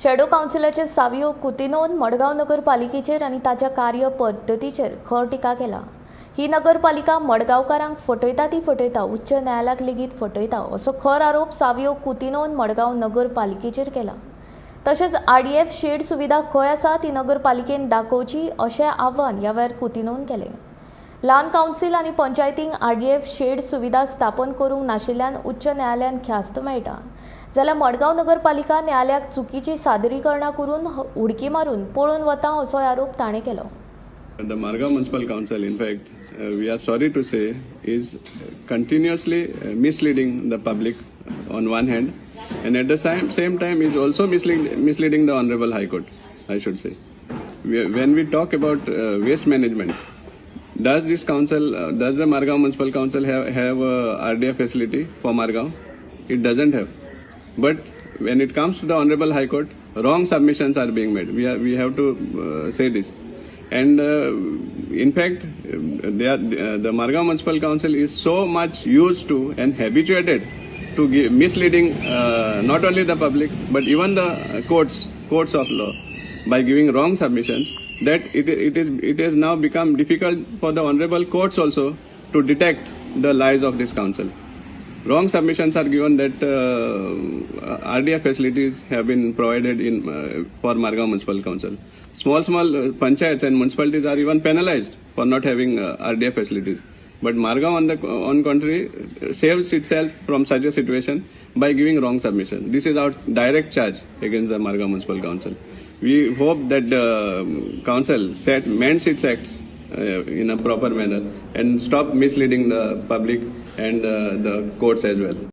Shadow कावन्सिलाचे Savio कुतिनोन Madgaon नगरपालिकेचेर आनी ताच्या कार्य पद्दतीचेर खर टिका केला। ही नगरपालिका मडगांवकारांक फटयता ती फटयता, उच्च न्यायालयाक लेगीत फटयता असो खर आरोप सावियो कुतिनोन मडगांव नगरपालिकेचेर केला। तशेंच RDF शेड सुविधा खंय आसा ती नगरपालिकेन दाखोवची अशें आव्हान ह्या वेळार कुतिनोन केलें। ल्हान कावन्सिल आनी पंचायतींक RDF शेड सुविधा स्थापन करूंक नाशिल्ल्यान उच्च न्यायालयान ख्यास्त मेळटा, जाल्यार मडगांव नगरपालिका न्यायालयाक चुकीची सादरीकरणां करून उडकी मारून पळून वता असो आरोप ताणें केलो। The Margao Municipal Council, in fact, we are sorry to say, is continuously misleading the public on one hand, and at the same time is also misleading the Honorable High Court, I should say. When we talk about waste management, does the Margao Municipal Council have a RDF facility for Margao? It doesn't have. But when it comes to the Honorable High Court, wrong submissions are being made. We have to say this. And in fact, the Margao Municipal Council is so much used to and habituated to misleading not only the public but even the courts of law by giving wrong submissions, that it has now become difficult for the honorable courts also to detect the lies of this council. Wrong submissions are given that RDF facilities have been provided for Margao Municipal Council. Small panchayats and municipalities are even penalized for not having RDF facilities. But Margao, on contrary, saves itself from such a situation by giving wrong submission. This is our direct charge against the Margao Municipal Council. We hope that the council mends its acts in a proper manner and stop misleading the public and the courts as well.